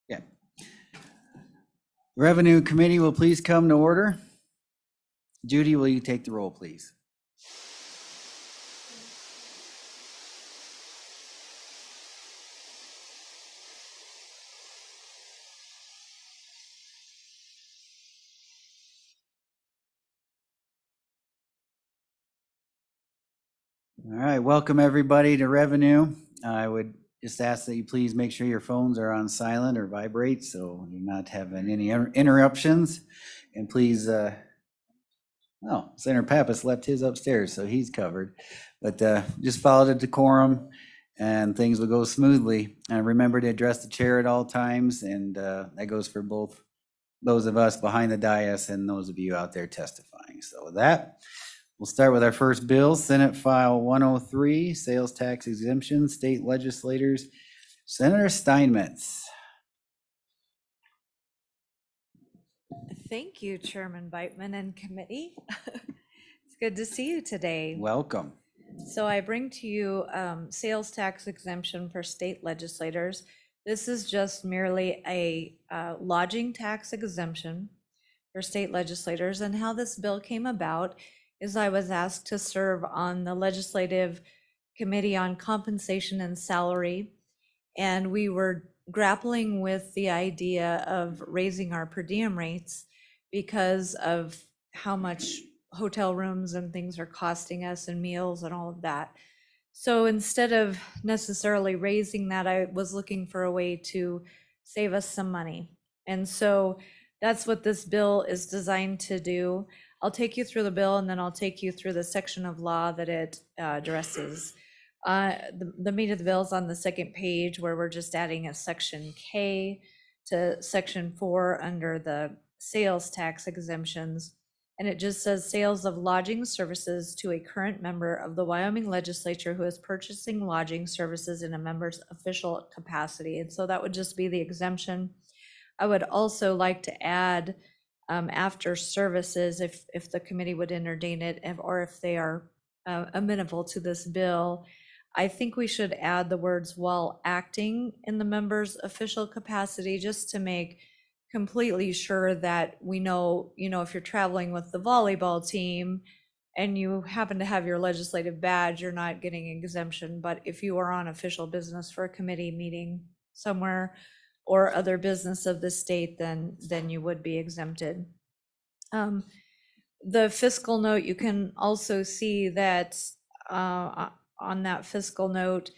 Yeah. Revenue Committee will please come to order. Judy, will you take the roll, please? All right, welcome everybody to Revenue. I would just ask that you please make sure your phones are on silent or vibrate so you're not having any interruptions. And please, Senator Pappas left his upstairs, so he's covered. But just follow the decorum and things will go smoothly. And remember to address the chair at all times, and that goes for both those of us behind the dais and those of you out there testifying. So with that, we'll start with our first bill, Senate File 103, Sales Tax Exemption, State Legislators. Senator Steinmetz. Thank you, Chairman Beitman and committee. It's good to see you today. Welcome. So I bring to you sales tax exemption for state legislators. This is just merely a lodging tax exemption for state legislators. And how this bill came about is I was asked to serve on the Legislative Committee on Compensation and Salary, and we were grappling with the idea of raising our per diem rates because of how much hotel rooms and things are costing us and meals and all of that. So instead of necessarily raising that, I was looking for a way to save us some money. And so that's what this bill is designed to do. I'll take you through the bill and then I'll take you through the section of law that it addresses. The meat of the bill is on the second page, where we're just adding a section K to section 4 under the sales tax exemptions. And it just says sales of lodging services to a current member of the Wyoming legislature who is purchasing lodging services in a member's official capacity. And so that would just be the exemption. I would also like to add after services, if the committee would entertain it, or if they are amenable to this bill, I think we should add the words while acting in the member's official capacity, just to make completely sure that we know, if you're traveling with the volleyball team and you happen to have your legislative badge, you're not getting exemption. But if you are on official business for a committee meeting somewhere or other business of the state, then you would be exempted. The fiscal note, you can also see that on that fiscal note,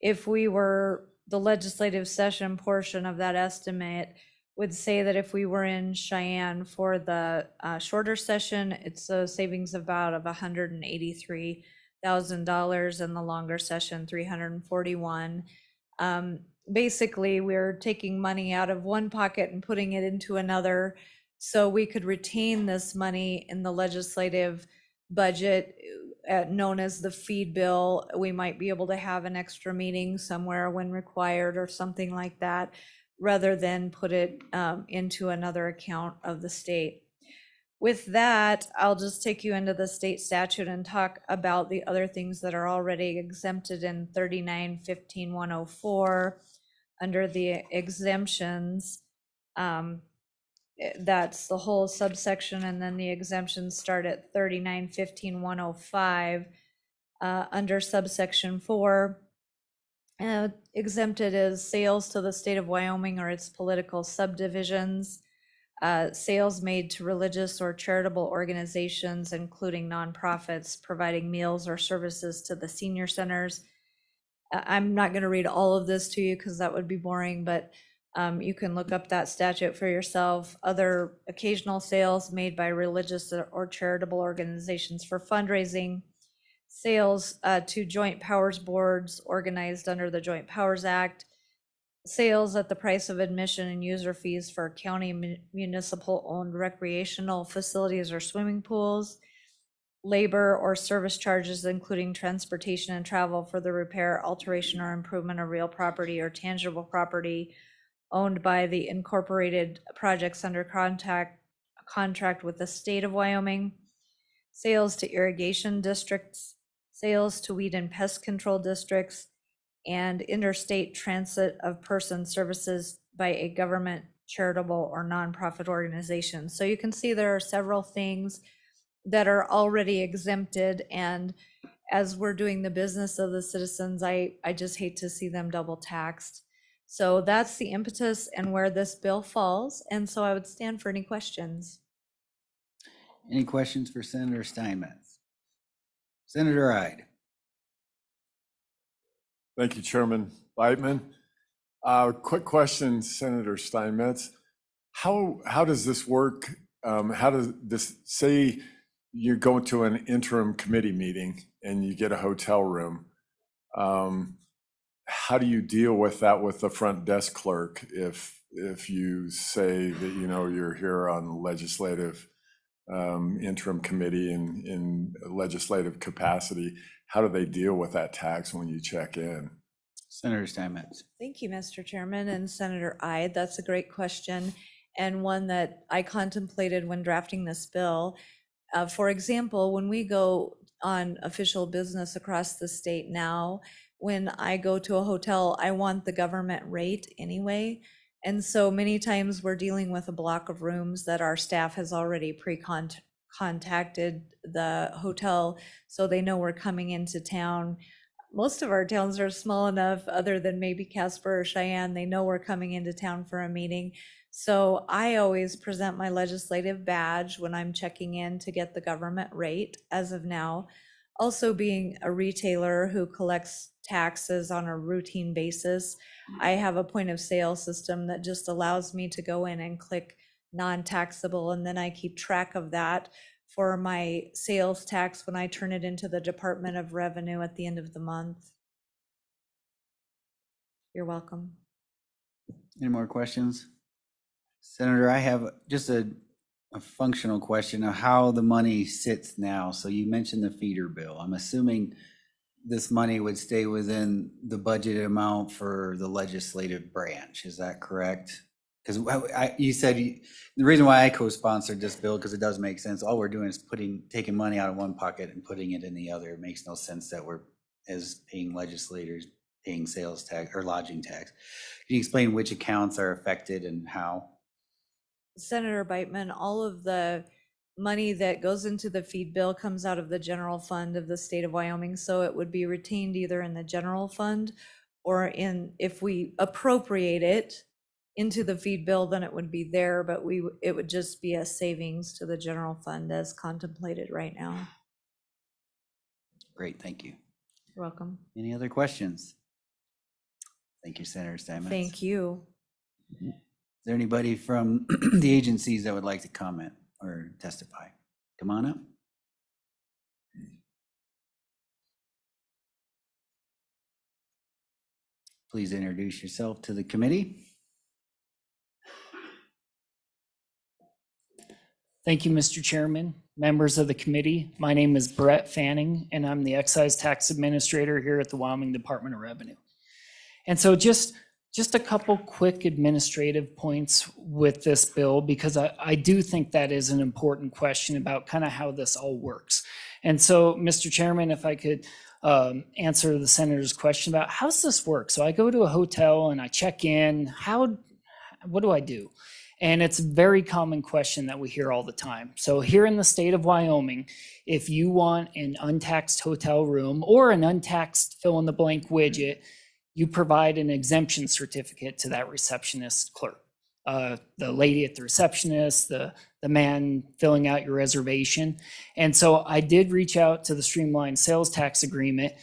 if we were, the legislative session portion of that estimate would say that if we were in Cheyenne for the shorter session, it's a savings about of $183,000, and the longer session $341,000. Basically, we're taking money out of one pocket and putting it into another, so we could retain this money in the legislative budget, known as the feed bill. We might be able to have an extra meeting somewhere when required or something like that, rather than put it into another account of the state. With that, I'll just take you into the state statute and talk about the other things that are already exempted in 39-15-104 under the exemptions. That's the whole subsection, and then the exemptions start at 39-15-105 under subsection 4. Exempted is sales to the state of Wyoming or its political subdivisions, sales made to religious or charitable organizations, including nonprofits, providing meals or services to the senior centers. I'm not going to read all of this to you because that would be boring, but you can look up that statute for yourself. Other occasional sales made by religious or charitable organizations for fundraising, sales to joint powers boards organized under the Joint Powers Act, sales at the price of admission and user fees for county municipal owned recreational facilities or swimming pools, labor or service charges, including transportation and travel for the repair, alteration, or improvement of real property or tangible property owned by the incorporated projects under contract with the state of Wyoming, sales to irrigation districts, sales to weed and pest control districts, and interstate transit of person services by a government, charitable, or nonprofit organization. So you can see there are several things that are already exempted, and as we're doing the business of the citizens, I just hate to see them double taxed. So that's the impetus and where this bill falls, and so I would stand for any questions. Any questions for Senator Steinmetz? Senator Ide. Thank you, Chairman Beitman. Quick question, Senator Steinmetz. How does this work? How does this, say you go to an interim committee meeting and you get a hotel room? How do you deal with that with the front desk clerk if you say that, you know, you're here on legislative interim committee in legislative capacity? How do they deal with that tax when you check in? Senator Steinmetz. Thank you, Mr. Chairman, and Senator Ide. That's a great question, and one that I contemplated when drafting this bill. For example, when we go on official business across the state now, when I go to a hotel, I want the government rate anyway. And so many times we're dealing with a block of rooms that our staff has already contacted the hotel, so they know we're coming into town. Most of our towns are small enough, other than maybe Casper or Cheyenne, they know we're coming into town for a meeting. So I always present my legislative badge when I'm checking in to get the government rate as of now. Also, being a retailer who collects taxes on a routine basis, I have a point of sale system that just allows me to go in and click non-taxable, and then I keep track of that for my sales tax when I turn it into the Department of Revenue at the end of the month. You're welcome. Any more questions? Senator, I have just a functional question of how the money sits now. So you mentioned the feeder bill. I'm assuming this money would stay within the budgeted amount for the legislative branch. Is that correct? Because you said the reason why I co-sponsored this bill, because it does make sense. All we're doing is taking money out of one pocket and putting it in the other. It makes no sense that we're, as paying legislators, paying sales tax or lodging tax. Can you explain which accounts are affected and how? Senator Beitman, all of the money that goes into the feed bill comes out of the general fund of the state of Wyoming. So it would be retained either in the general fund or if we appropriate it into the feed bill, then it would be there, but it would just be a savings to the general fund as contemplated right now. Great, thank you. You're welcome. Any other questions? Thank you, Senator Steinmetz. Thank you. Is there anybody from the agencies that would like to comment or testify? Come on up. Please introduce yourself to the committee. Thank you, Mr. Chairman, members of the committee. My name is Brett Fanning, and I'm the Excise Tax Administrator here at the Wyoming Department of Revenue. And so just a couple quick administrative points with this bill, because I do think that is an important question about kind of how this all works. And so, Mr. Chairman, if I could answer the senator's question about how does this work? So I go to a hotel and I check in. What do I do? And it's a very common question that we hear all the time. So here in the state of Wyoming, if you want an untaxed hotel room or an untaxed fill-in-the-blank widget, you provide an exemption certificate to that receptionist clerk. The lady at the receptionist, the man filling out your reservation. And so I did reach out to the Streamlined Sales Tax Agreement,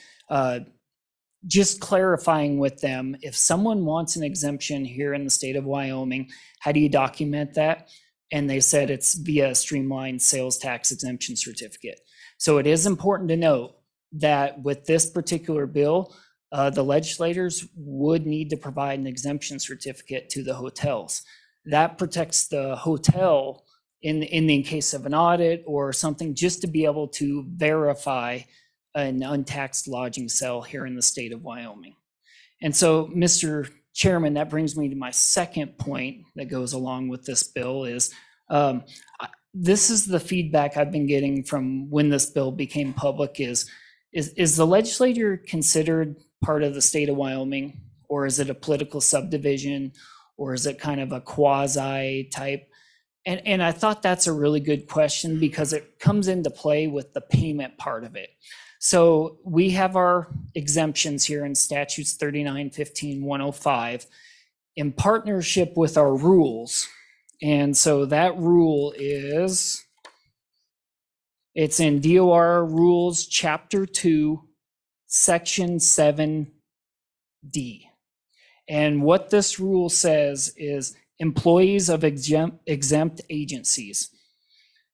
just clarifying with them, if someone wants an exemption here in the state of Wyoming, how do you document that? And they said it's via Streamlined Sales Tax Exemption Certificate. So it is important to note that with this particular bill, the legislators would need to provide an exemption certificate to the hotels. That protects the hotel in the case of an audit or something, just to be able to verify an untaxed lodging sale here in the state of Wyoming. And so, Mr. Chairman, that brings me to my second point that goes along with this bill is, this is the feedback I've been getting from when this bill became public is the legislature considered part of the state of Wyoming? Or is it a political subdivision? Or is it kind of a quasi type? And I thought that's a really good question because it comes into play with the payment part of it. So we have our exemptions here in statutes 3915, 105 in partnership with our rules. And so that rule is, it's in DOR Rules Chapter 2, Section 7D. And what this rule says is employees of exempt agencies.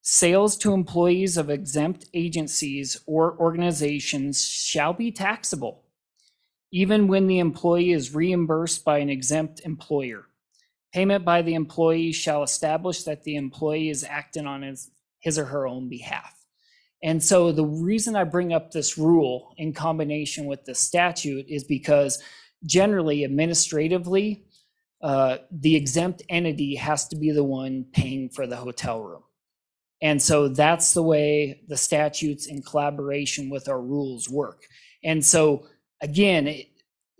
Sales to employees of exempt agencies or organizations shall be taxable, even when the employee is reimbursed by an exempt employer. Payment by the employee shall establish that the employee is acting on his or her own behalf. And so the reason I bring up this rule in combination with the statute is because generally, administratively, the exempt entity has to be the one paying for the hotel room. And so that's the way the statutes in collaboration with our rules work. And so again,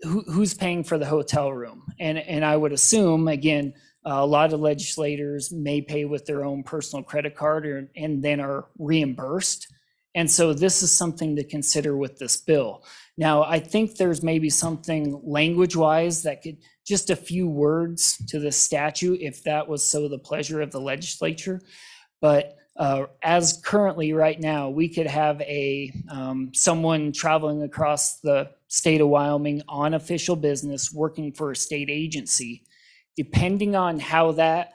who's paying for the hotel room? And I would assume, again, a lot of legislators may pay with their own personal credit card and then are reimbursed. And so this is something to consider with this bill. Now, I think there's maybe something language-wise that could, just a few words to the statute, if that was so the pleasure of the legislature. But as currently right now, we could have someone traveling across the state of Wyoming on official business working for a state agency. Depending on how that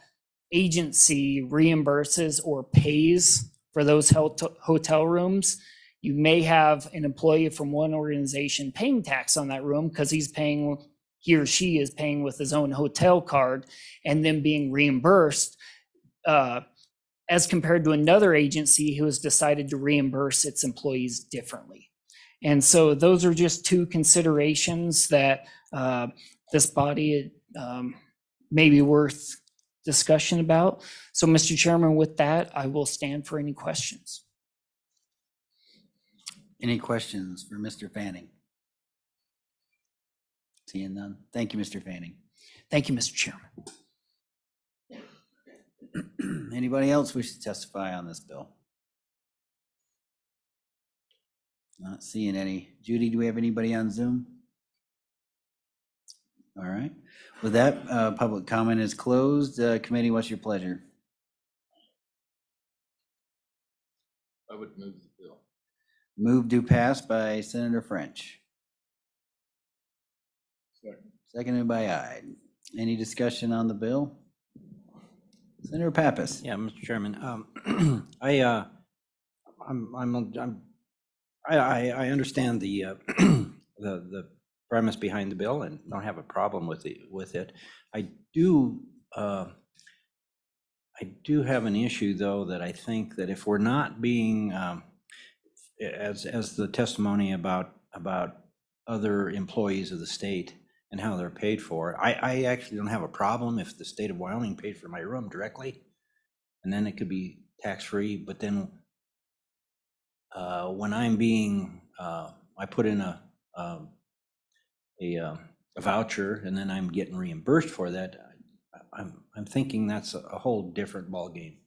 agency reimburses or pays for those hotel rooms, you may have an employee from one organization paying tax on that room because he or she is paying with his own hotel card and then being reimbursed as compared to another agency who has decided to reimburse its employees differently. And so those are just two considerations that this body may be worth discussion about. So, Mr. Chairman, with that, I will stand for any questions. Any questions for Mr. Fanning? Seeing none. Thank you, Mr. Fanning. Thank you, Mr. Chairman. Anybody else wish to testify on this bill? Not seeing any. Judy, do we have anybody on Zoom? All right. With that, public comment is closed. Committee, what's your pleasure? I would move the bill. Move to pass by Senator French. Second. Seconded by Ide. Any discussion on the bill? Senator Pappas. Yeah, Mr. Chairman, I understand the the premise behind the bill and don't have a problem with it. I do have an issue, though, that I think that if we're not being as the testimony about other employees of the state and how they're paid for, I actually don't have a problem if the state of Wyoming paid for my room directly, and then it could be tax-free. But then when I'm being, I put in a voucher and then I'm getting reimbursed for that, I'm thinking that's a whole different ballgame.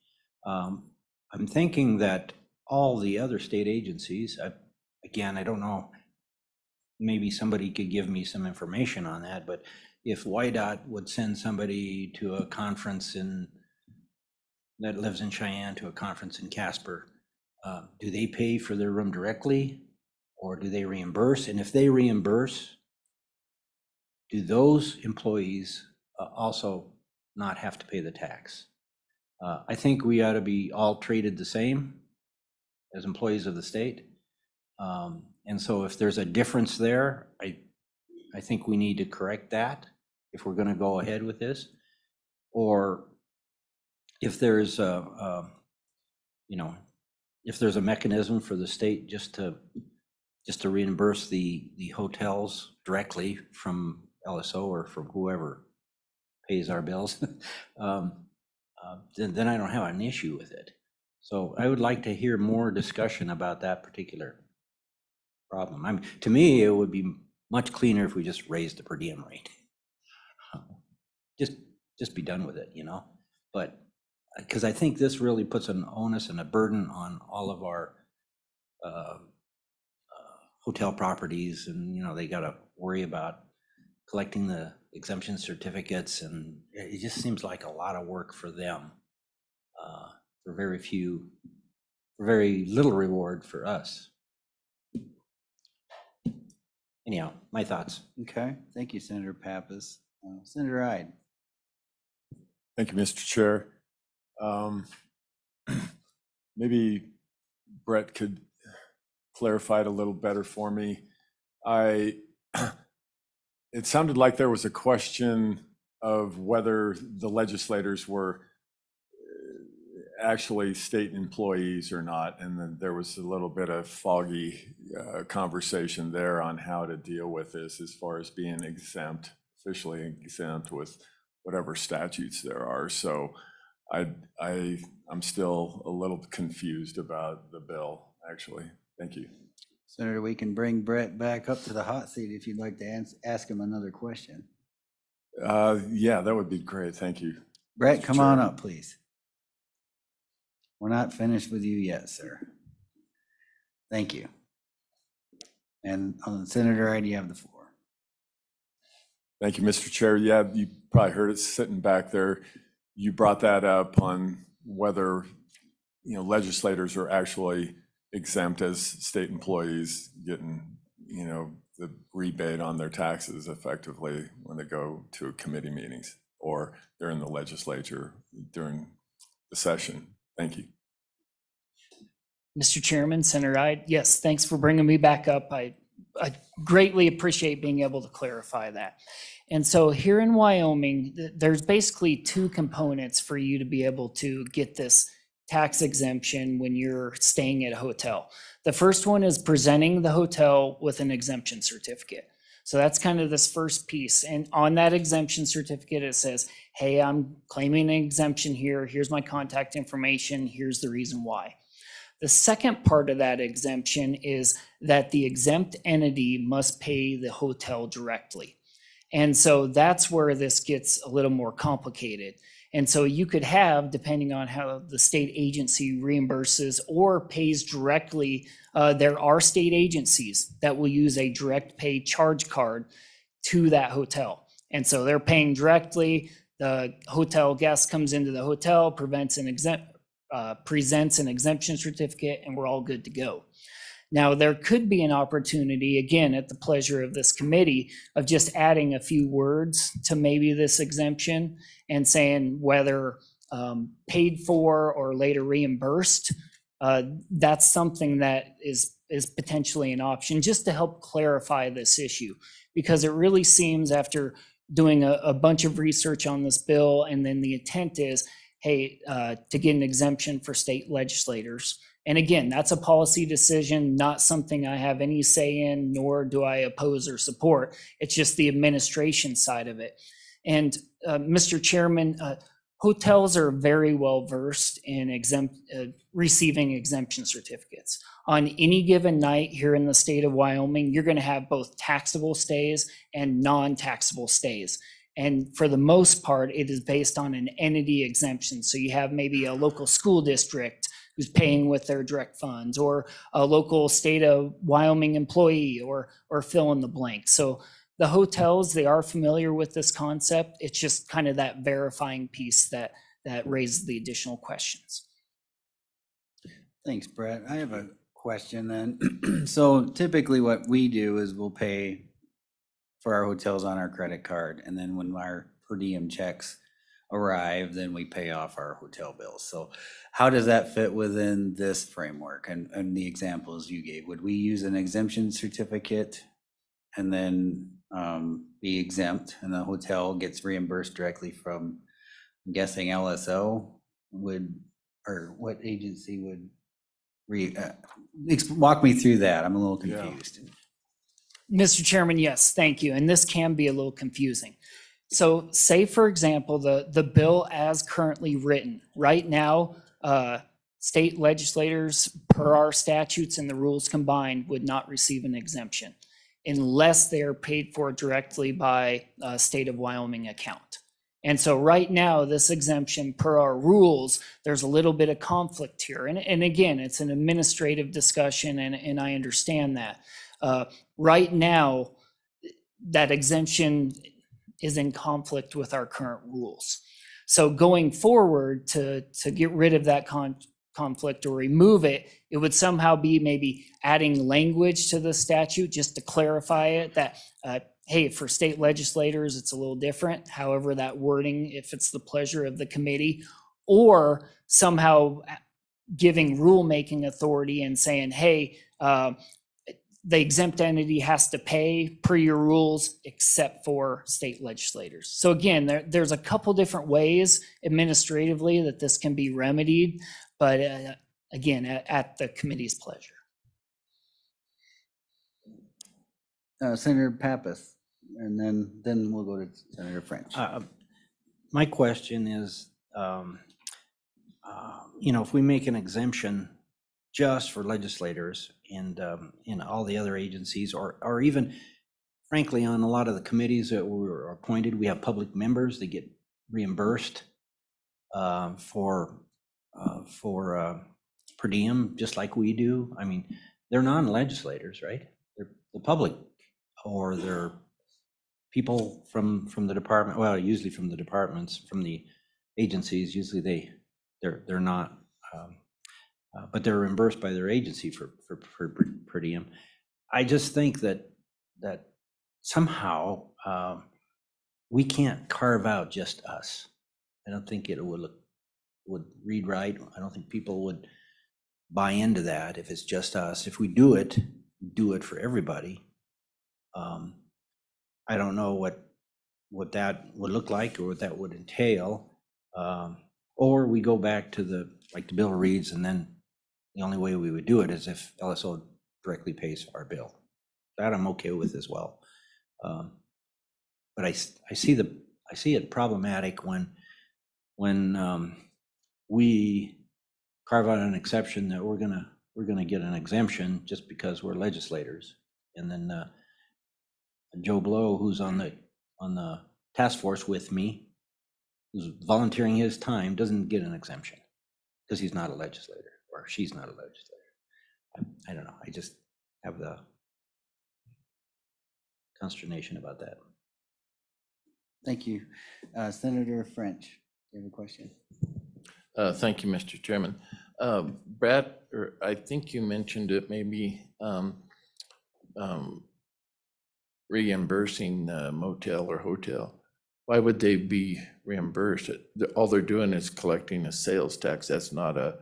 I'm thinking that all the other state agencies, again, I don't know, maybe somebody could give me some information on that, but if WYDOT would send somebody to a conference that lives in Cheyenne to a conference in Casper, do they pay for their room directly or do they reimburse? And if they reimburse, do those employees also not have to pay the tax? I think we ought to be all treated the same as employees of the state. And so if there's a difference there, I think we need to correct that if we're going to go ahead with this. Or if there's if there's a mechanism for the state just to reimburse the hotels directly from LSO or from whoever pays our bills, then I don't have an issue with it. So I would like to hear more discussion about that particular problem. To me, it would be much cleaner if we just raised the per diem rate. Just be done with it, you know? But, because I think this really puts an onus and a burden on all of our hotel properties, and, you know, they gotta worry about collecting the exemption certificates, and it just seems like a lot of work for them, for very little reward for us. Anyhow, my thoughts. Okay, thank you, Senator Pappas. Senator Ide. Thank you, Mr. Chair. Maybe Brett could clarify it a little better for me. It sounded like there was a question of whether the legislators were actually state employees or not, and then there was a little bit of foggy conversation there on how to deal with this as far as being exempt, officially exempt with whatever statutes there are. So I'm still a little confused about the bill, actually. Thank you. Senator, we can bring Brett back up to the hot seat if you'd like to ask him another question. Yeah, that would be great. Thank you. Brett, Mr. come on Chair. up, please. We're not finished with you yet, sir. Thank you. And Senator Ide, you have the floor. Thank you, Mr. Chair. Yeah, you probably heard it sitting back there. You brought that up on whether, you know, legislators are actually exempt as state employees getting, you know, the rebate on their taxes effectively when they go to committee meetings or they're in the legislature during the session. Thank you. Mr. Chairman, Senator Ide, yes, thanks for bringing me back up. I greatly appreciate being able to clarify that. And so here in Wyoming, there's basically two components for you to be able to get this tax exemption when you're staying at a hotel. The first one is presenting the hotel with an exemption certificate. So that's kind of this first piece. And on that exemption certificate, it says, hey, I'm claiming an exemption here. Here's my contact information. Here's the reason why. The second part of that exemption is that the exempt entity must pay the hotel directly. And so that's where this gets a little more complicated. And so you could have, depending on how the state agency reimburses or pays directly, there are state agencies that will use a direct pay charge card to that hotel. And so they're paying directly. The hotel guest comes into the hotel, presents an exemption certificate, and we're all good to go. Now, there could be an opportunity, again, at the pleasure of this committee, of just adding a few words to maybe this exemption and saying whether paid for or later reimbursed. That's something that is potentially an option, just to help clarify this issue, because it really seems, after doing a bunch of research on this bill, and then the intent is, hey, to get an exemption for state legislators. And again, that's a policy decision, not something I have any say in, nor do I oppose or support. It's just the administration side of it. And Mr. Chairman, hotels are very well versed in receiving exemption certificates. On any given night here in the state of Wyoming, you're going to have both taxable stays and non-taxable stays. And for the most part, it is based on an entity exemption. So you have maybe a local school district who's paying with their direct funds, or a local state of Wyoming employee, or fill in the blank. So the hotels, they are familiar with this concept. It's just kind of that verifying piece that raises the additional questions. Thanks, Brett. I have a question then. So typically what we do is we'll pay for our hotels on our credit card, and then when our per diem checks arrive, then we pay off our hotel bills. So how does that fit within this framework and the examples you gave? Would we use an exemption certificate and then be exempt, and the hotel gets reimbursed directly from, I'm guessing, LSO or what agency would walk me through that? I'm a little confused. Mr. Chairman, yes, thank you. And this can be a little confusing. So say, for example, the bill as currently written, right now, state legislators, per our statutes and the rules combined, would not receive an exemption. unless they are paid for directly by a state of Wyoming account. And so right now, this exemption per our rules, there's a little bit of conflict here. And again, it's an administrative discussion and I understand that. Right now, that exemption is in conflict with our current rules. So going forward, to get rid of that conflict or remove it, it would somehow be maybe adding language to the statute just to clarify it that, hey, for state legislators, it's a little different. However, that wording, if it's the pleasure of the committee, or somehow giving rulemaking authority and saying, hey, the exempt entity has to pay per your rules except for state legislators. So again, there's a couple different ways administratively that this can be remedied, but again, at the committee's pleasure. Senator Pappas, and then we'll go to Senator French. My question is, if we make an exemption just for legislators and in all the other agencies, or even frankly on a lot of the committees that were appointed, we have public members that get reimbursed for per diem, just like we do. I mean, they're non-legislators, right? They're the public, or they're people from the department. Well, usually from the departments, from the agencies. Usually they're not. But they're reimbursed by their agency for per diem. I just think that somehow we can't carve out just us. I don't think it would read right. I don't think people would buy into that if it's just us. If we do it for everybody. I don't know what that would look like or what that would entail. Or we go back to the bill reads, and then the only way we would do it is if LSO directly pays our bill. That I'm okay with as well. But I see it problematic when we carve out an exception that we're gonna get an exemption just because we're legislators, and then Joe Blow, who's on the task force with me, who's volunteering his time, doesn't get an exemption because he's not a legislator. Or she's not a legislator. I don't know. I just have the consternation about that. Thank you. Senator French, you have a question? Thank you, Mr. Chairman. Brad, I think you mentioned it, maybe reimbursing motel or hotel. Why would they be reimbursed? All they're doing is collecting a sales tax. That's not a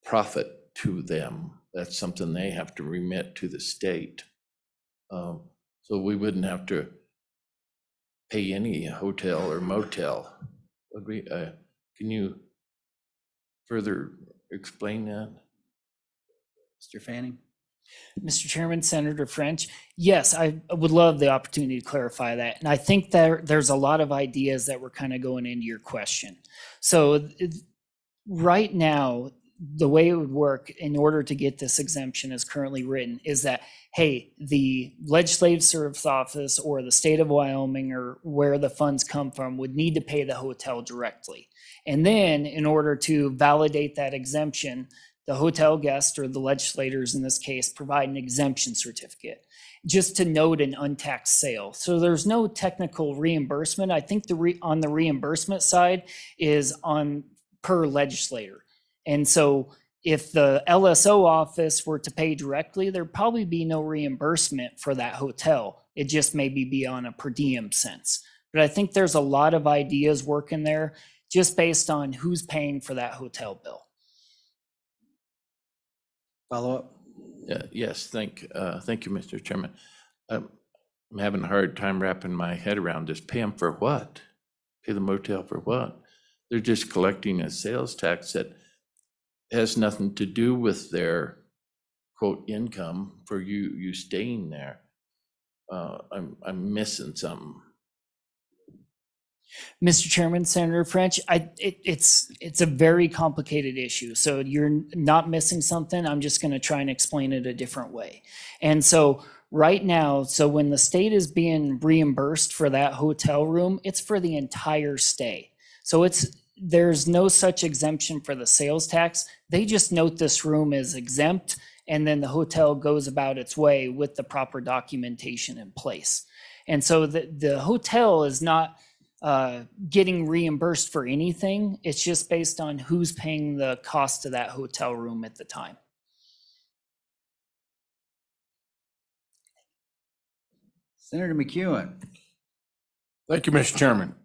profit to them. That's something they have to remit to the state. So we wouldn't have to pay any hotel or motel. Would we? Can you further explain that? Mr. Fanning? Mr. Chairman, Senator French, yes, I would love the opportunity to clarify that. And I think there's a lot of ideas that were kind of going into your question. So right now, the way it would work in order to get this exemption as currently written is that, hey, the Legislative Service Office or the state of Wyoming or where the funds come from would need to pay the hotel directly. And then in order to validate that exemption, the hotel guest or the legislators in this case provide an exemption certificate just to note an untaxed sale. So there's no technical reimbursement. I think on the reimbursement side is on per legislator. And so if the LSO office were to pay directly, there'd probably be no reimbursement for that hotel. It just maybe be on a per diem sense. But I think there's a lot of ideas working there just based on who's paying for that hotel bill. Follow up? Yes, thank you, Mr. Chairman. I'm having a hard time wrapping my head around this. Pay them for what? Pay the motel for what? They're just collecting a sales tax that has nothing to do with their quote income for you staying there. I'm missing something. Mr. Chairman, Senator French, it's a very complicated issue. So you're not missing something. I'm just going to try and explain it a different way. And so right now, so when the state is being reimbursed for that hotel room, it's for the entire stay. So there's no such exemption for the sales tax. They just note this room is exempt, and then the hotel goes about its way with the proper documentation in place. And so the hotel is not getting reimbursed for anything. It's just based on who's paying the cost of that hotel room at the time. Senator McEwen. Thank you, Mr. Chairman.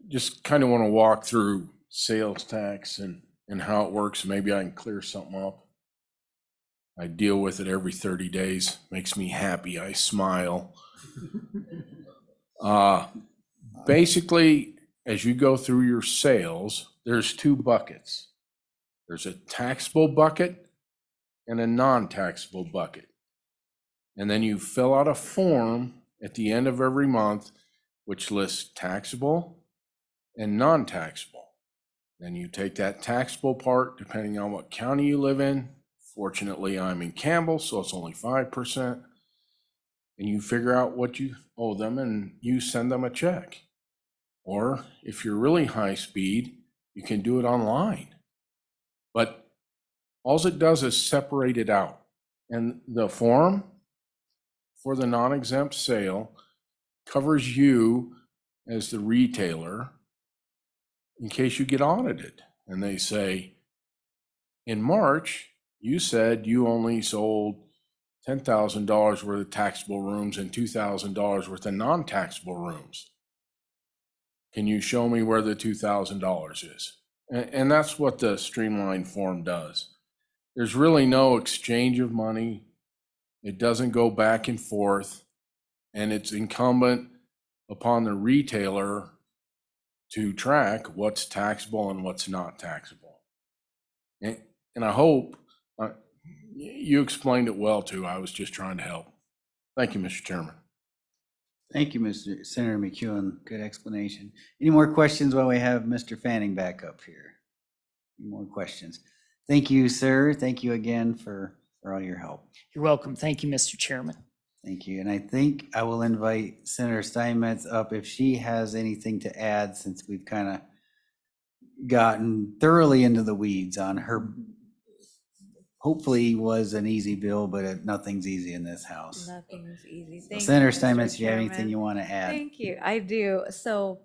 Just kind of want to walk through sales tax and how it works. Maybe I can clear something up. I deal with it every 30 days. Makes me happy. I smile. Basically, as you go through your sales, there's two buckets. There's a taxable bucket and a non-taxable bucket. And then you fill out a form at the end of every month, which lists taxable and non-taxable. Then you take that taxable part, depending on what county you live in. Fortunately, I'm in Campbell, so it's only 5%. And you figure out what you owe them and you send them a check. Or if you're really high speed, you can do it online. But all it does is separate it out. And the form for the non-exempt sale covers you as the retailer in case you get audited. And they say, in March, you said you only sold $10,000 worth of taxable rooms and $2,000 worth of non-taxable rooms. Can you show me where the $2,000 is? And that's what the streamlined form does. There's really no exchange of money. It doesn't go back and forth, and it's incumbent upon the retailer to track what's taxable and what's not taxable. And I hope you explained it well too. I was just trying to help. Thank you, Mr. Chairman. Thank you, Senator McEwen. Good explanation. Any more questions while we have Mr. Fanning back up here? Any more questions? Thank you, sir. Thank you again for all your help. You're welcome. Thank you, Mr. Chairman. Thank you. And I think I will invite Senator Steinmetz up if she has anything to add, since we've kind of gotten thoroughly into the weeds on her. Hopefully was an easy bill, but nothing's easy in this house. Nothing's easy. So Thank you, Senator Mr. Steinmetz, do you have anything Chairman. you want to add? Thank you. I do. So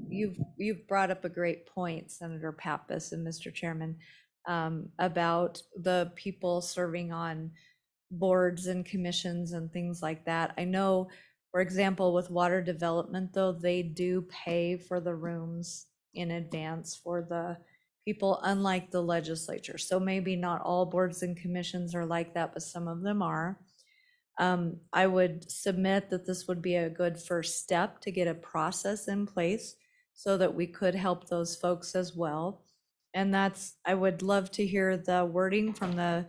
you've brought up a great point, Senator Pappas and Mr. Chairman, about the people serving on boards and commissions and things like that. I know, for example, with water development, though, they do pay for the rooms in advance for the people, unlike the legislature. So maybe not all boards and commissions are like that, but some of them are. I would submit that this would be a good first step to get a process in place so that we could help those folks as well. And I would love to hear the wording from the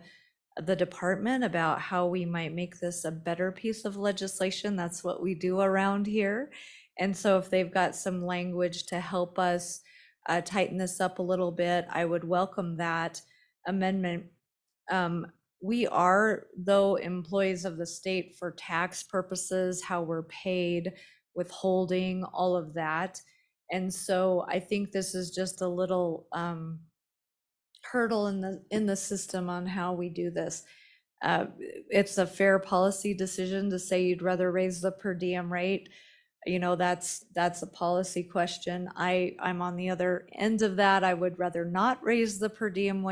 department about how we might make this a better piece of legislation. That's what we do around here. And so if they've got some language to help us tighten this up a little bit, I would welcome that amendment. We are, though, employees of the state for tax purposes, how we're paid, withholding, all of that. And so I think this is just a little hurdle in the system on how we do this. It's a fair policy decision to say you'd rather raise the per diem rate. You know, that's a policy question. I'm on the other end of that. I would rather not raise the per diem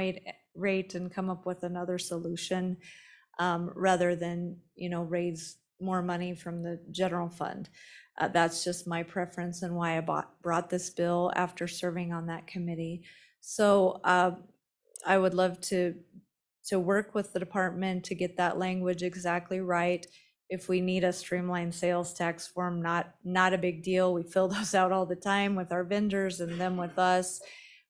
rate and come up with another solution rather than, raise more money from the general fund. That's just my preference and why I brought this bill after serving on that committee. So I would love to work with the department to get that language exactly right. If we need a streamlined sales tax form, not a big deal. We fill those out all the time with our vendors and them with us.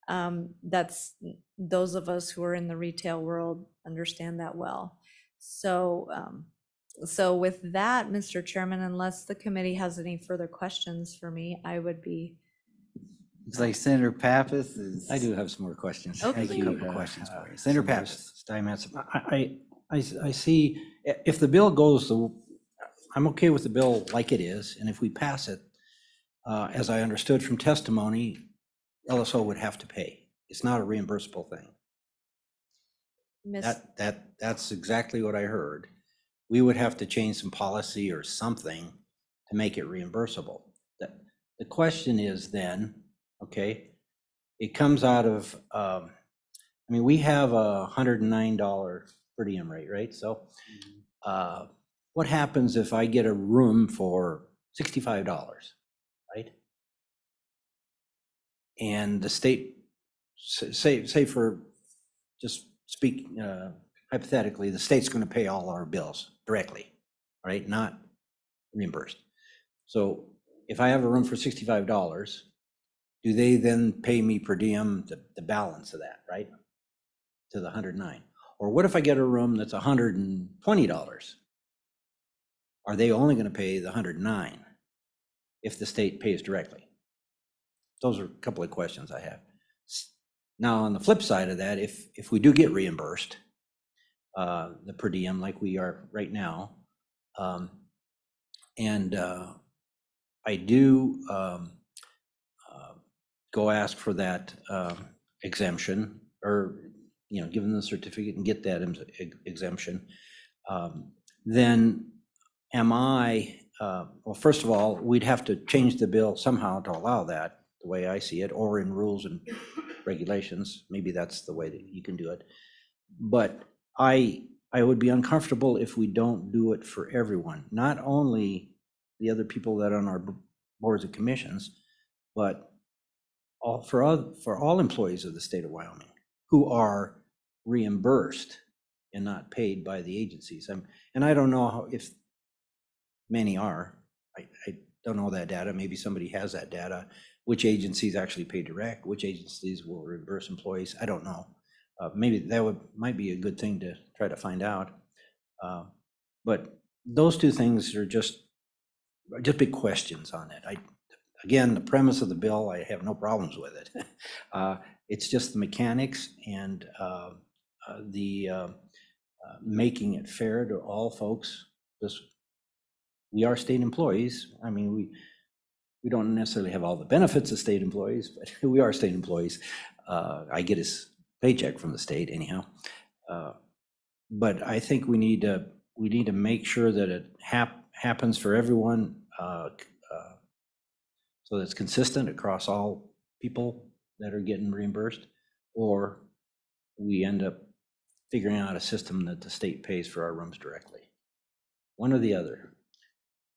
That's those of us who are in the retail world understand that well. So with that, Mr. Chairman, unless the committee has any further questions for me, I would be. It's like Senator Pappas is. I do have some more questions. Okay. Has a couple questions for you. Senator Pappas. Steinmetz, I see, if the bill goes, I'm okay with the bill like it is, and if we pass it, as I understood from testimony, LSO would have to pay. It's not a reimbursable thing. Miss, That's exactly what I heard. We would have to change some policy or something to make it reimbursable. The question is then, okay, it comes out of, I mean, we have a $109 per diem rate, right? So what happens if I get a room for $65, right? And the state, say for, just speak hypothetically, the state's going to pay all our bills directly, right? Not reimbursed. So if I have a room for $65, do they then pay me per diem the balance of that, right? To the 109. Or what if I get a room that's $120? Are they only going to pay the 109 if the state pays directly? Those are a couple of questions I have. Now, on the flip side of that, if we do get reimbursed, the per diem like we are right now, and I do go ask for that exemption, or give them the certificate and get that exemption, then am I, well, first of all, we'd have to change the bill somehow to allow that, the way I see it, or in rules and regulations. Maybe that's the way that you can do it. But I would be uncomfortable if we don't do it for everyone, not only the other people that are on our boards and commissions, but for all employees of the state of Wyoming who are reimbursed and not paid by the agencies. And I don't know if many are. I don't know that data. Maybe somebody has that data. Which agencies actually pay direct? Which agencies will reimburse employees? I don't know. Maybe that might be a good thing to try to find out. But those two things are just big questions on it. Again, the premise of the bill, I have no problems with it. It's just the mechanics and the making it fair to all folks. We are state employees. I mean, we don't necessarily have all the benefits of state employees, but we are state employees. I get his paycheck from the state anyhow. But I think we need to make sure that it happens for everyone, so that it's consistent across all people that are getting reimbursed, or we end up figuring out a system that the state pays for our rooms directly. One or the other.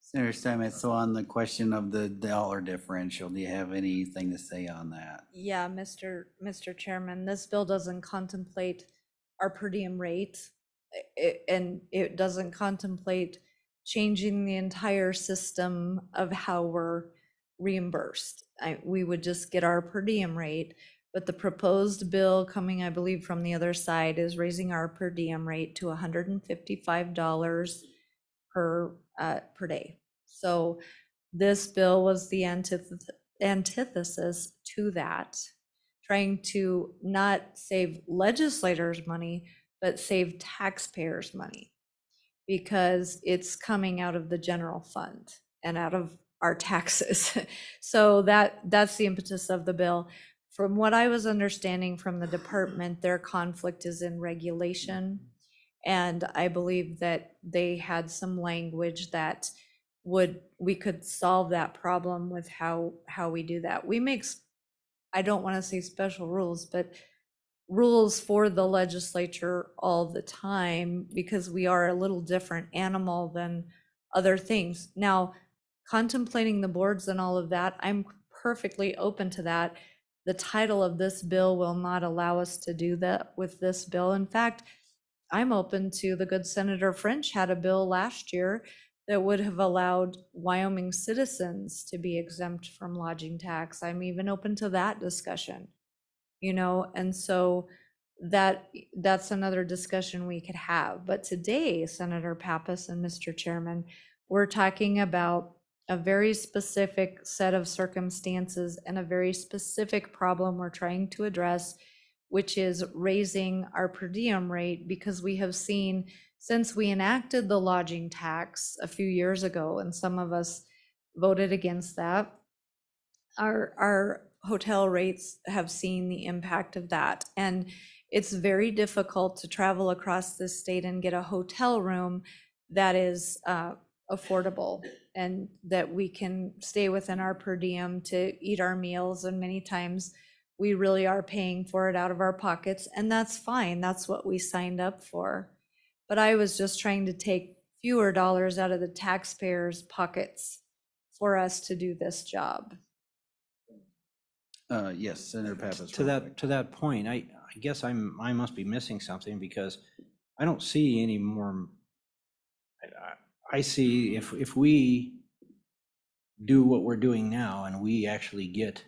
Senator Steinmetz, so on the question of the dollar differential, do you have anything to say on that? yeah, Mr. Chairman, this bill doesn't contemplate our per diem rate, and it doesn't contemplate changing the entire system of how we're reimbursed. We would just get our per diem rate, but the proposed bill coming, I believe, from the other side is raising our per diem rate to $155 per day. So this bill was the antithesis to that, trying to not save legislators money, but save taxpayers money, because it's coming out of the general fund and out of our taxes. So that's the impetus of the bill. From what I was understanding from the department, their conflict is in regulation. And I believe that they had some language that we could solve that problem with how we do that. We make, I don't want to say special rules, but rules for the legislature all the time, because we are a little different animal than other things. Now, contemplating the boards and all of that, I'm perfectly open to that. The title of this bill will not allow us to do that with this bill. In fact, I'm open to, the good Senator French had a bill last year that would have allowed Wyoming citizens to be exempt from lodging tax. I'm even open to that discussion, and so that's another discussion we could have. But today, Senator Pappas and Mr. Chairman, we're talking about a very specific set of circumstances and a very specific problem we're trying to address, which is raising our per diem rate, because we have seen since we enacted the lodging tax a few years ago, and some of us voted against that, our hotel rates have seen the impact of that. And it's very difficult to travel across this state and get a hotel room that is affordable and that we can stay within our per diem to eat our meals. And many times we really are paying for it out of our pockets, and that's fine. That's what we signed up for. But I was just trying to take fewer dollars out of the taxpayers' pockets for us to do this job. Yes, Senator Pappas. To that point, I guess I must be missing something, because I don't see any more. I see if we do what we're doing now and we actually get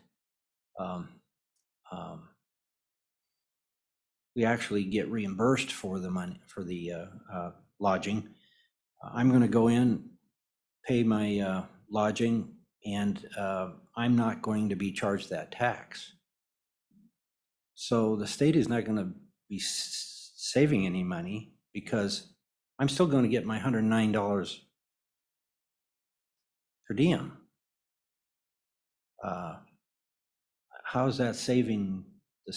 reimbursed for the money, for the lodging. I'm going to go in, pay my lodging, and I'm not going to be charged that tax. So the state is not going to be saving any money, because I'm still going to get my $109 per diem. How is that saving the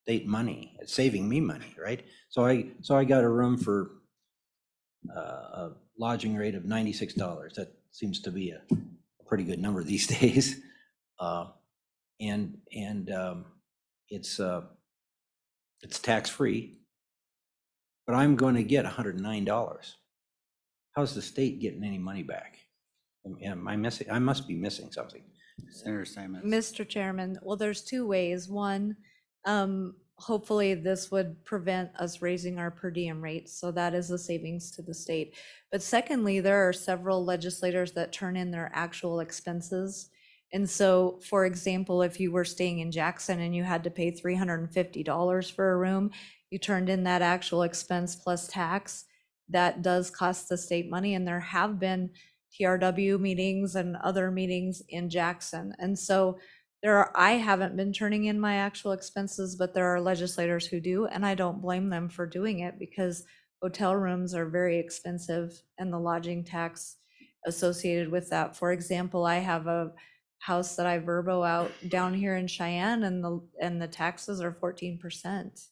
state money? It's saving me money, right? So I got a room for a lodging rate of $96. That seems to be a pretty good number these days. It's tax-free, but I'm going to get $109. How's the state getting any money back? Am I missing? I must be missing something. Senator Simon. Mr. Chairman, well, there's two ways. One, hopefully this would prevent us raising our per diem rates, so that is a savings to the state. But secondly, there are several legislators that turn in their actual expenses. And so, for example, if you were staying in Jackson and you had to pay $350 for a room, you turned in that actual expense plus tax, that does cost the state money. And there have been TRW meetings and other meetings in Jackson. And so I haven't been turning in my actual expenses, but there are legislators who do, and I don't blame them for doing it, because hotel rooms are very expensive and the lodging tax associated with that. For example, I have a house that I verbo out down here in Cheyenne, and the taxes are 14%.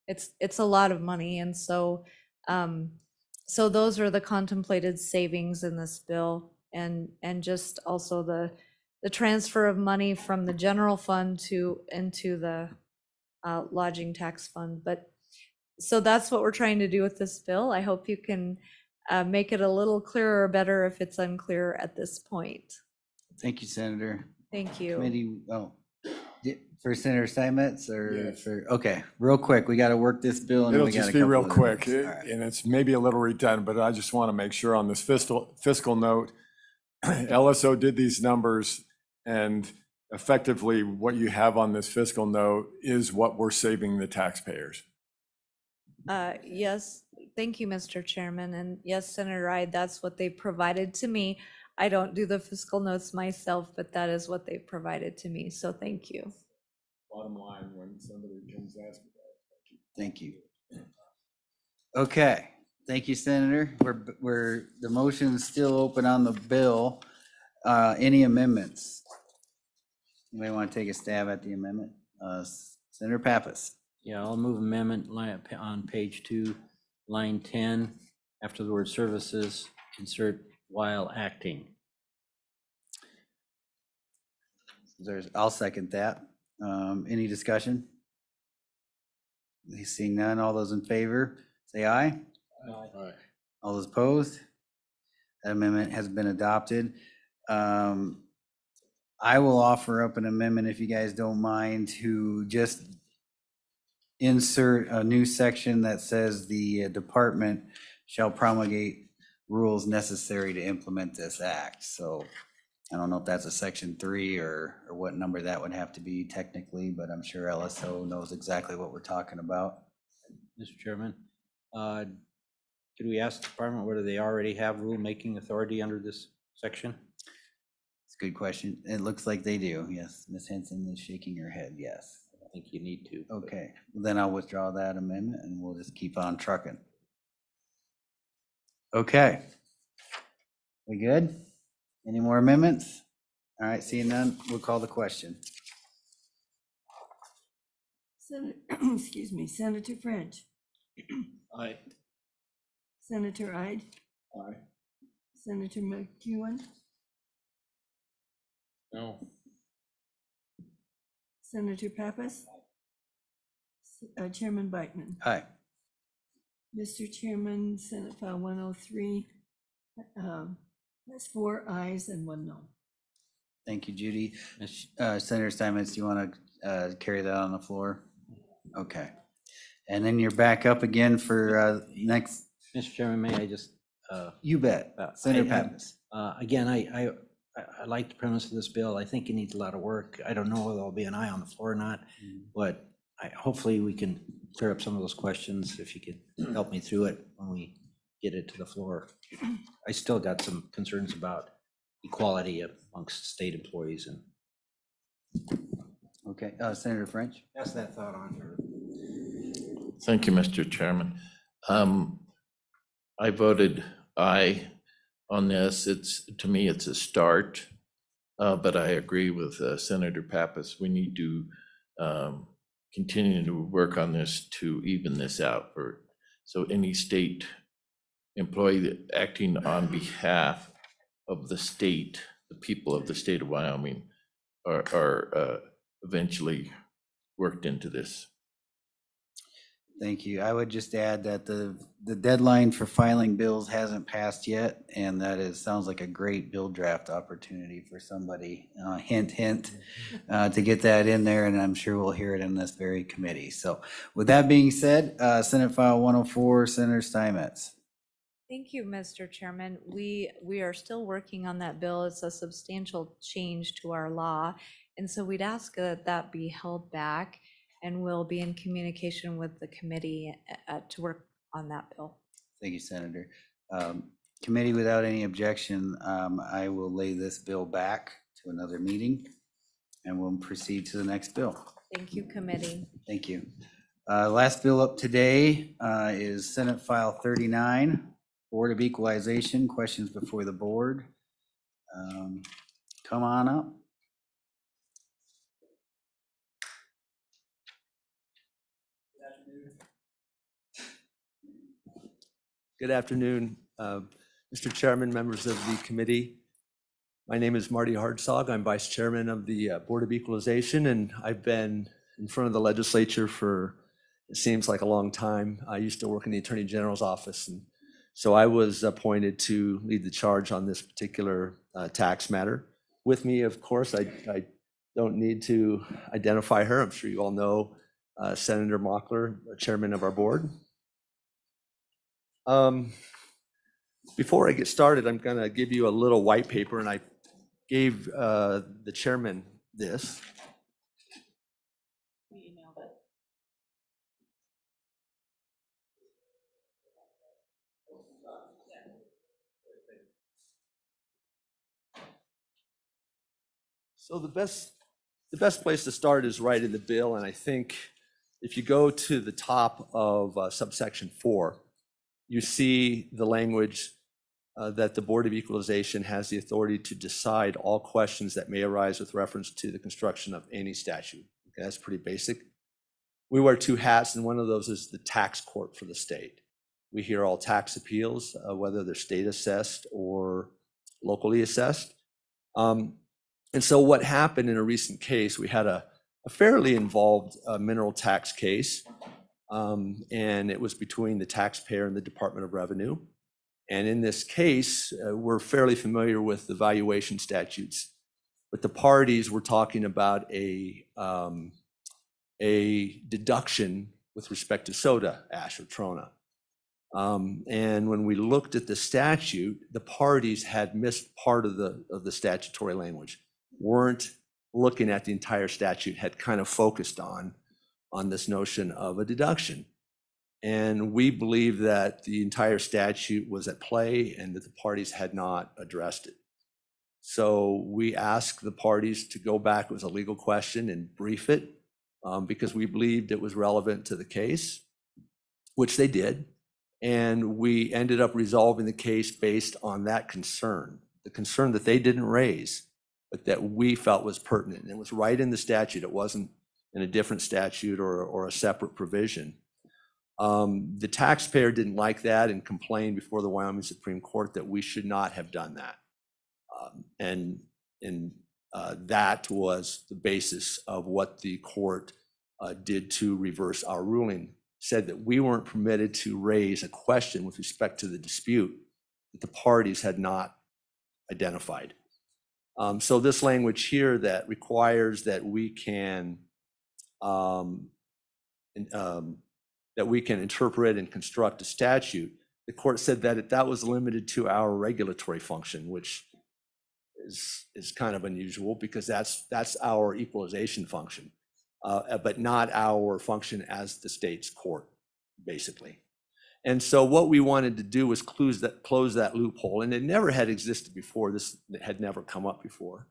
It's a lot of money. And so so those are the contemplated savings in this bill, and just also the transfer of money from the general fund into the lodging tax fund. But so that's what we're trying to do with this bill. I hope you can make it a little clearer or better if it's unclear at this point. Thank you, Senator. Thank you. Committee, for Senator Steinmetz or Yes. okay, real quick, we got to work this bill and then It'll we got just a be couple real of quick, minutes. All right. and it's maybe a little redundant, but I just want to make sure on this fiscal note, LSO did these numbers, and effectively what you have on this fiscal note is what we're saving the taxpayers. Yes, thank you, Mr. Chairman. And yes, Senator Ide, that's what they provided to me. I don't do the fiscal notes myself, but that is what they provided to me. So thank you. Bottom line, when somebody comes asking that. Thank you. Okay, thank you, Senator. We're the motion's still open on the bill. Any amendments? Anybody want to take a stab at the amendment? Senator Pappas. Yeah, I'll move amendment on page 2, line 10, after the word services, insert while acting. I'll second that. Any discussion? Seeing none, all those in favor, say aye. Aye. All those opposed? That amendment has been adopted. I will offer up an amendment, if you guys don't mind, to just insert a new section that says the department shall promulgate rules necessary to implement this act. So I don't know if that's a section 3 or what number that would have to be technically, but I'm sure LSO knows exactly what we're talking about. Mr. Chairman, could we ask the department whether they already have rulemaking authority under this section? It's a good question. It looks like they do. Yes, Ms. Henson is shaking her head. Yes. I think you need to. Okay, then I'll withdraw that amendment and we'll just keep on trucking. Okay. We good? Any more amendments? All right, seeing none, we'll call the question. Excuse me, Senator French, Aye. Senator Ide, Aye. Senator McEwen, No. Senator Pappas, Chairman Biteman. Aye. Mr. Chairman, Senate File 103 has 4 ayes and 1 no. Thank you, Judy. Senator Steinmetz, do you want to carry that on the floor? Okay. And then you're back up again for next, Mr. Chairman, may I just, you bet. Senator Pappas. again, I like the premise of this bill. I think it needs a lot of work. I don't know whether there'll be an aye on the floor or not, but hopefully we can clear up some of those questions if you could help me through it when we get it to the floor. I still got some concerns about equality amongst state employees, and Okay, Senator French? pass that thought on to her. Thank you, Mr. Chairman. I voted aye on this. To me, it's a start, but I agree with Senator Pappas. We need to continue to work on this to even this out. So any state employee acting on behalf of the state, the people of the state of Wyoming, are eventually worked into this. Thank you. I would just add that the deadline for filing bills hasn't passed yet, and that sounds like a great bill draft opportunity for somebody, hint, hint, to get that in there, and I'm sure we'll hear it in this very committee. So with that being said, Senate File 104, Senator Steinmetz. Thank you, Mr. Chairman. We are still working on that bill. It's a substantial change to our law. And so we'd ask that that be held back, and we'll be in communication with the committee to work on that bill. Thank you, Senator. Committee, without any objection, I will lay this bill back to another meeting, and we'll proceed to the next bill. Thank you, committee. Thank you. Last bill up today is Senate File 39, Board of Equalization, questions before the board. Come on up. Good afternoon, Mr. Chairman, members of the committee. My name is Marty Hartzog. I'm Vice Chairman of the Board of Equalization, and I've been in front of the legislature for, it seems like a long time. I used to work in the Attorney General's office, and so I was appointed to lead the charge on this particular tax matter. With me, of course, I don't need to identify her. I'm sure you all know Senator Mockler, Chairman of our board. Before I get started, I'm going to give you a little white paper, and I gave the chairman this. So the best place to start is right in the bill, and I think if you go to the top of subsection 4, you see the language that the Board of Equalization has the authority to decide all questions that may arise with reference to the construction of any statute. Okay, that's pretty basic. We wear 2 hats, and one of those is the tax court for the state. We hear all tax appeals, whether they're state assessed or locally assessed. And so what happened in a recent case, we had a fairly involved mineral tax case. And it was between the taxpayer and the Department of Revenue. And in this case, we're fairly familiar with the valuation statutes, but the parties were talking about a deduction with respect to soda ash or trona. And when we looked at the statute, the parties had missed part of the statutory language, weren't looking at the entire statute, had kind of focused on this notion of a deduction. And we believe that the entire statute was at play and that the parties had not addressed it. So we asked the parties to go back, it was a legal question, and brief it because we believed it was relevant to the case, which they did. And we ended up resolving the case based on that concern, the concern that they didn't raise, but that we felt was pertinent. And it was right in the statute. It wasn't in a different statute or a separate provision. The taxpayer didn't like that and complained before the Wyoming Supreme Court that we should not have done that. That was the basis of what the court did to reverse our ruling. Said that we weren't permitted to raise a question with respect to the dispute that the parties had not identified. So this language here that requires that we can interpret and construct a statute, the court said that that was limited to our regulatory function, which is kind of unusual because that's our equalization function. But not our function as the state's court, basically. And so what we wanted to do was close that loophole, and it never had existed before. This had never come up before.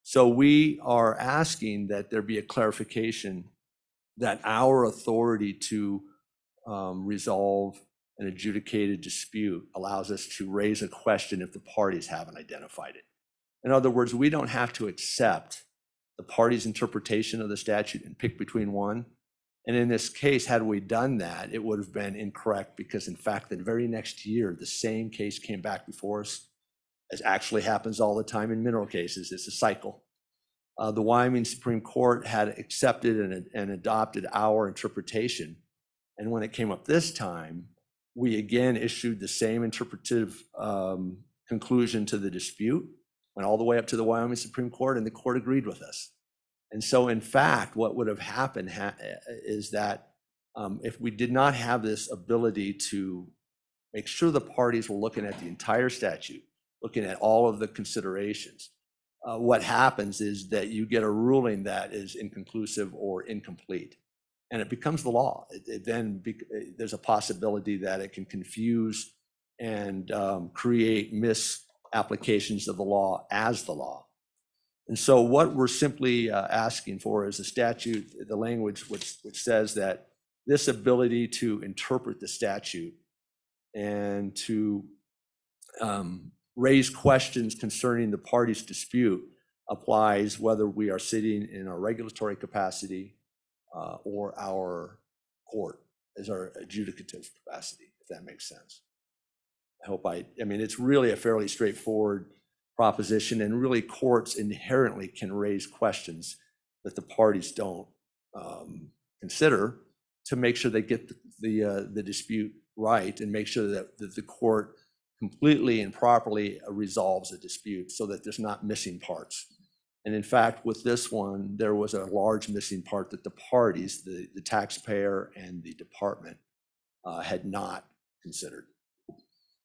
So we are asking that there be a clarification that our authority to resolve an adjudicated dispute allows us to raise a question if the parties haven't identified it. In other words, we don't have to accept the party's interpretation of the statute and pick between one. And in this case, had we done that, it would have been incorrect because in fact, the very next year, the same case came back before us, as actually happens all the time in mineral cases. It's a cycle. The Wyoming Supreme Court had accepted and adopted our interpretation. And when it came up this time, we again issued the same interpretive conclusion to the dispute, went all the way up to the Wyoming Supreme Court, and the court agreed with us. And so in fact, what would have happened is that if we did not have this ability to make sure the parties were looking at the entire statute, looking at all of the considerations, what happens is that you get a ruling that is inconclusive or incomplete, and it becomes the law. There's a possibility that it can confuse and create misapplications of the law as the law. And so what we're simply asking for is a statute, the language which says that this ability to interpret the statute and to raise questions concerning the party's dispute applies whether we are sitting in our regulatory capacity or our court as our adjudicative capacity, if that makes sense. I mean, it's really a fairly straightforward proposition, and really courts inherently can raise questions that the parties don't consider to make sure they get the dispute right and make sure that the court completely and properly resolves a dispute so that there's not missing parts. And in fact, with this one, there was a large missing part that the parties, the taxpayer and the department, had not considered.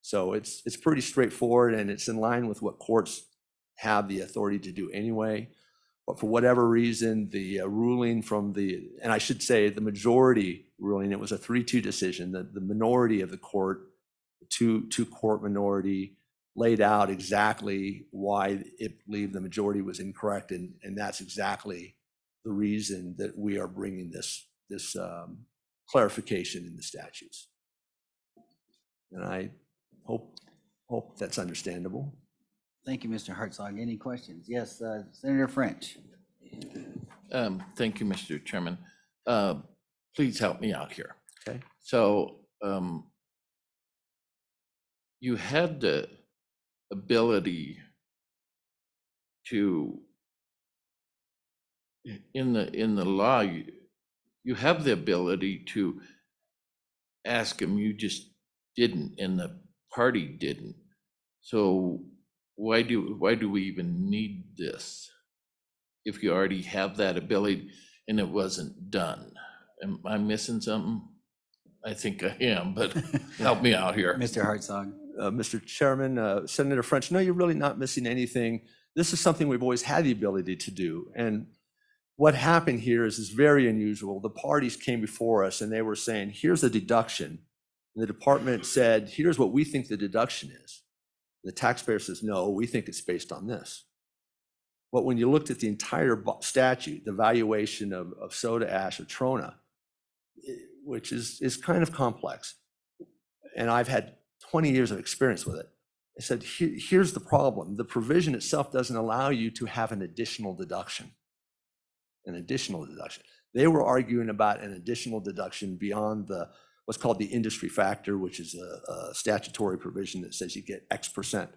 So it's pretty straightforward, and it's in line with what courts have the authority to do anyway. But for whatever reason, the ruling from and I should say the majority ruling, it was a 3-2 decision, the minority of the court, two court minority, laid out exactly why it believed the majority was incorrect, and that's exactly the reason that we are bringing this clarification in the statutes. And I hope that's understandable. Thank you, Mr. Hartzog. Any questions? Yes, Senator French. Thank you, Mr. Chairman. Please help me out here. Okay. So you had the ability to, in the law, you have the ability to ask him. You just didn't, and the party didn't. So why do we even need this if you already have that ability and it wasn't done? Am I missing something? I think I am, but help me out here. Mr. Hartzog. Mr. Chairman, Senator French, no, you're really not missing anything. This is something we've always had the ability to do. And what happened here is very unusual. The parties came before us and they were saying, here's a deduction. And the department said, here's what we think the deduction is. The taxpayer says, no, we think it's based on this. But when you looked at the entire statute, the valuation of soda ash or trona, which is kind of complex, and I've had 20 years of experience with it. I said, here's the problem. The provision itself doesn't allow you to have an additional deduction. An additional deduction. They were arguing about an additional deduction beyond what's called the industry factor, which is a statutory provision that says you get X percent.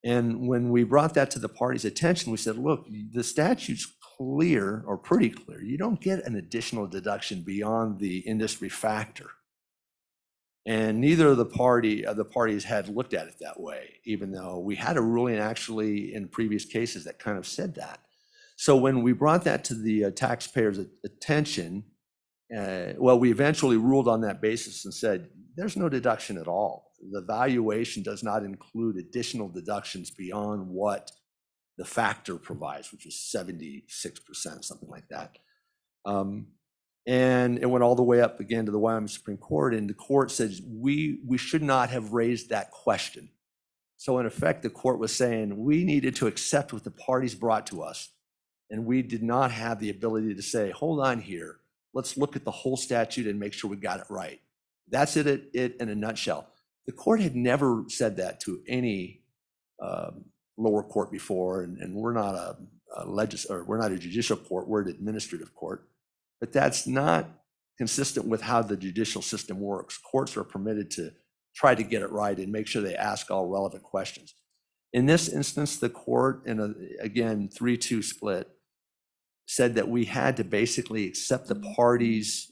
And when we brought that to the party's attention, we said, look, the statute's clear, or pretty clear. You don't get an additional deduction beyond the industry factor. And neither of the parties had looked at it that way, even though we had a ruling actually in previous cases that kind of said that. So when we brought that to the taxpayers' attention, well, we eventually ruled on that basis and said, there's no deduction at all. The valuation does not include additional deductions beyond what the factor provides, which is 76%, something like that. And it went all the way up again to the Wyoming Supreme Court, and the court said we should not have raised that question. So in effect, the court was saying we needed to accept what the parties brought to us, and we did not have the ability to say, hold on here, let's look at the whole statute and make sure we got it right. That's it in a nutshell. The court had never said that to any lower court before, and we're not we're not a judicial court, we're an administrative court. But that's not consistent with how the judicial system works. Courts are permitted to try to get it right and make sure they ask all relevant questions. In this instance, the court, in a, again, 3-2 split, said that we had to basically accept the parties'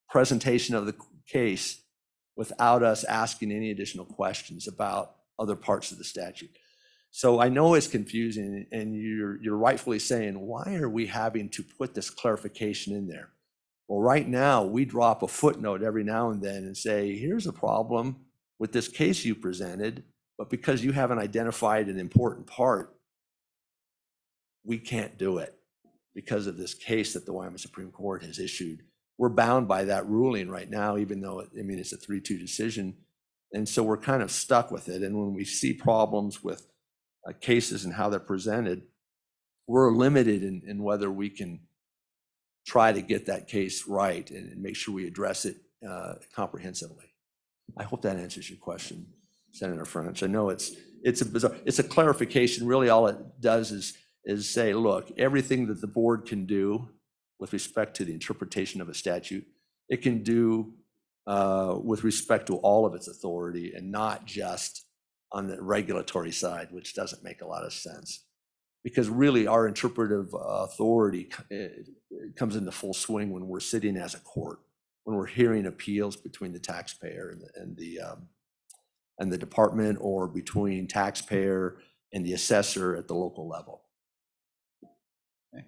presentation of the case without us asking any additional questions about other parts of the statute. So I know it's confusing, and you're rightfully saying, why are we having to put this clarification in there? Well, right now, we drop a footnote every now and then and say, here's a problem with this case you presented, but because you haven't identified an important part, we can't do it because of this case that the Wyoming Supreme Court has issued. We're bound by that ruling right now, even though, it's a 3-2 decision. And so we're kind of stuck with it. And when we see problems with cases and how they're presented, we're limited in whether we can try to get that case right and make sure we address it comprehensively. I hope that answers your question, Senator French. I know it's a clarification. Really, all it does is say, look, everything that the board can do with respect to the interpretation of a statute, it can do with respect to all of its authority and not just on the regulatory side, which doesn't make a lot of sense. Because really our interpretive authority comes into full swing when we're sitting as a court, when we're hearing appeals between the taxpayer and the department, or between taxpayer and the assessor at the local level. Okay.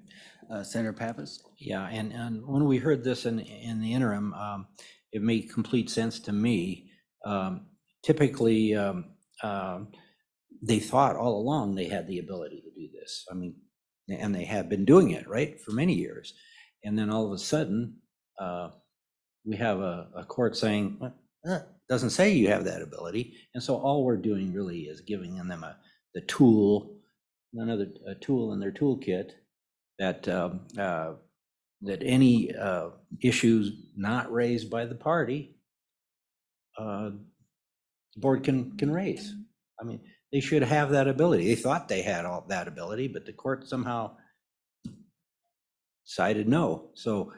Senator Pappas? Yeah, and when we heard this in the interim, it made complete sense to me. Typically, they thought all along they had the ability to do this. I mean, and they have been doing it, right, for many years. And then all of a sudden, we have a court saying, doesn't say you have that ability. And so all we're doing really is giving them the tool, another tool in their toolkit that that any issues not raised by the party, the board can raise. I mean, they should have that ability. They thought they had all that ability, but the court somehow decided no. So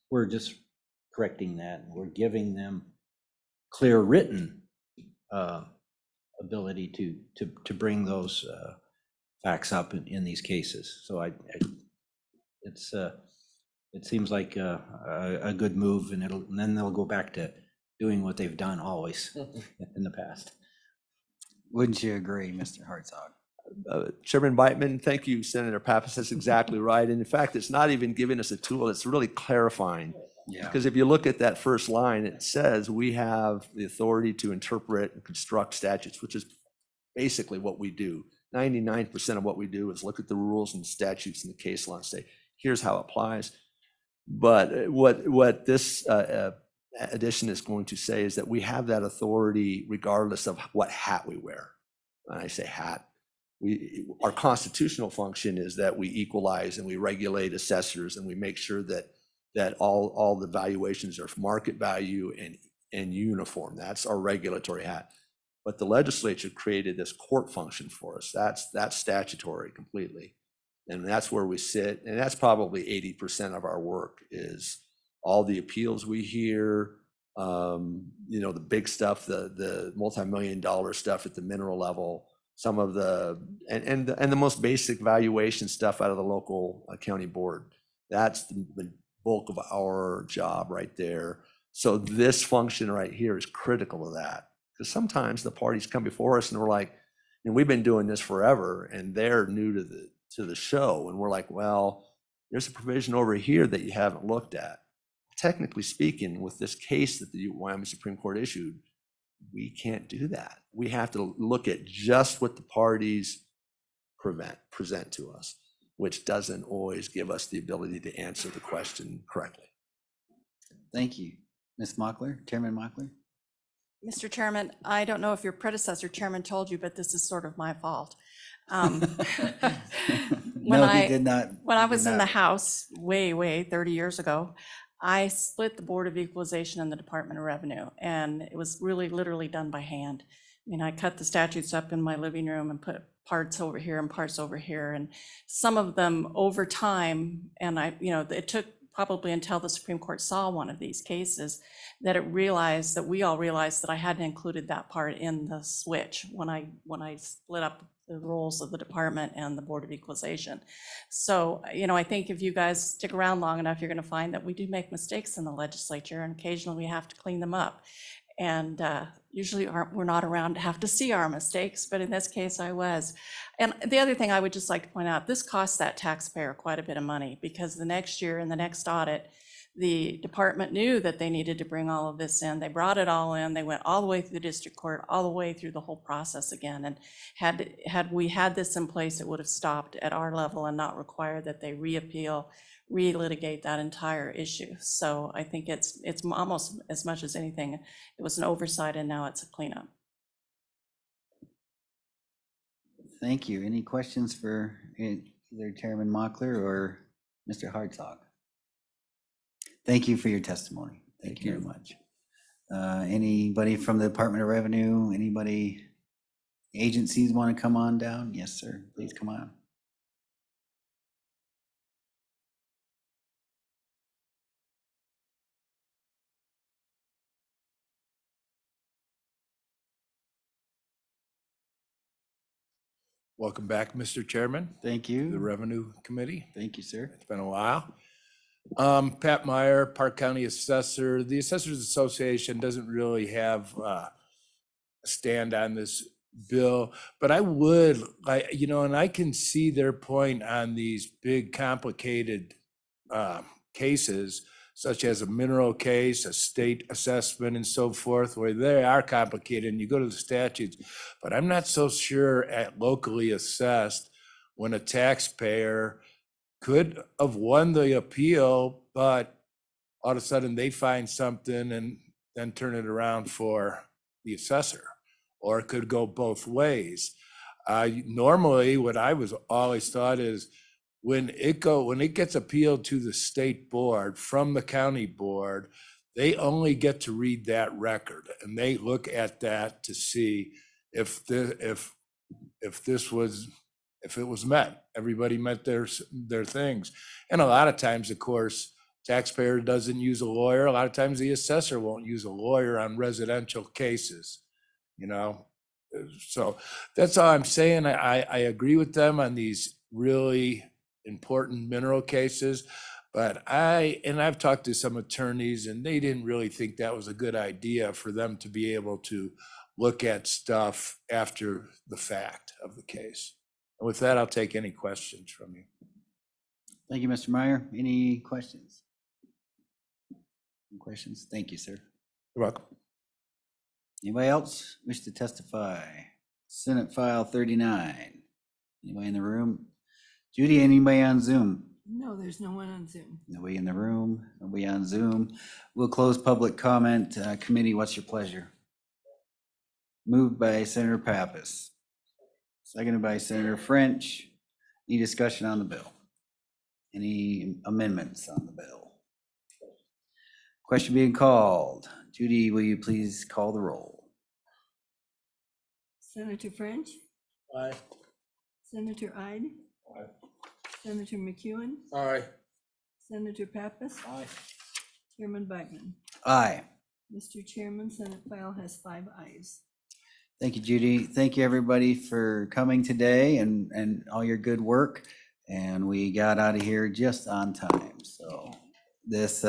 we're just correcting that, and we're giving them clear written ability to bring those facts up in these cases. So it seems like a good move, and then they'll go back to doing what they've done always in the past. Wouldn't you agree, Mr. Hartzog? Chairman Beitman, thank you, Senator Pappas. That's exactly right. And in fact, it's not even giving us a tool, it's really clarifying. Yeah. Because if you look at that first line, it says we have the authority to interpret and construct statutes, which is basically what we do. 99% of what we do is look at the rules and statutes in the case law and say, here's how it applies. But what this addition is going to say is that we have that authority regardless of what hat we wear. When I say hat, our constitutional function is that we equalize and we regulate assessors, and we make sure that all the valuations are market value and in uniform. That's our regulatory hat. But the legislature created this court function for us. That's statutory completely. And that's where we sit. And that's probably 80% of our work is all the appeals we hear, the big stuff, the multi-million-dollar stuff at the mineral level, some of the, and the most basic valuation stuff out of the local county board. That's the bulk of our job right there. So this function right here is critical to that. Because sometimes the parties come before us and we're like, and we've been doing this forever, and they're new to the show, and we're like, well, there's a provision over here that you haven't looked at. Technically speaking, with this case that the Wyoming Supreme Court issued, we can't do that. We have to look at just what the parties present to us, which doesn't always give us the ability to answer the question correctly. Thank you. Ms. Mockler, Chairman Mockler? Mr. Chairman, I don't know if your predecessor chairman told you, but this is sort of my fault. No, he did not. When I He did was in the not. House way 30 years ago, I split the Board of Equalization and the Department of Revenue, and it was really literally done by hand. I mean, I cut the statutes up in my living room and put parts over here and parts over here, and some of them over time, and it took probably until the Supreme Court saw one of these cases that we all realized that I hadn't included that part in the switch when I split up the roles of the department and the Board of Equalization. So, I think if you guys stick around long enough, you're going to find that we do make mistakes in the legislature, and occasionally we have to clean them up. And usually we're not around to have to see our mistakes, but in this case I was. And the other thing I would just like to point out, this costs that taxpayer quite a bit of money, because the next year in the next audit, the department knew that they needed to bring all of this in. They brought it all in. They went all the way through the district court, all the way through the whole process again. And had we had this in place, it would have stopped at our level and not required that they reappeal, relitigate that entire issue. So I think it's almost as much as anything, it was an oversight, and now it's a cleanup. Thank you. Any questions for either Chairman Mockler or Mr. Hartzog? Thank you for your testimony. Thank you very much. Anybody from the Department of Revenue, agencies want to come on down? Yes, sir. Please come on. Welcome back, Mr. Chairman, Thank to the you. Revenue Committee. Thank you, sir. It's been a while. Pat Meyer, Park County Assessor. The Assessors Association doesn't really have a stand on this bill, but I would like, and I can see their point on these big complicated cases, such as a mineral case, a state assessment and so forth, where they are complicated and you go to the statutes. But I'm not so sure at locally assessed when a taxpayer could have won the appeal, but all of a sudden they find something and then turn it around for the assessor, or it could go both ways. Normally, what I was always thought is when it gets appealed to the state board from the county board, they only get to read that record, and they look at that to see if it was met. Everybody met their things. And a lot of times, of course, taxpayer doesn't use a lawyer. A lot of times the assessor won't use a lawyer on residential cases, So that's all I'm saying. I agree with them on these really important mineral cases, but I've talked to some attorneys, and they didn't really think that was a good idea for them to be able to look at stuff after the fact of the case. And with that, I'll take any questions from you. Thank you, Mr. Meyer. Any questions? Any questions? Thank you, sir. You're welcome. Anybody else wish to testify? Senate File 39. Anybody in the room? Judy, anybody on Zoom? No, there's no one on Zoom. Nobody in the room, nobody on Zoom. We'll close public comment. Committee, what's your pleasure? Moved by Senator Pappas. Seconded by Senator French. Any discussion on the bill? Any amendments on the bill? Question being called. Judy, will you please call the roll? Senator French, Aye. Senator Ide, Senator McEwen, Aye. Senator Pappas, Aye. Chairman Bachman. Aye. Mr. Chairman, Senate file has 5 ayes. Thank you, Judy. Thank you, everybody, for coming today and all your good work. And we got out of here just on time. So this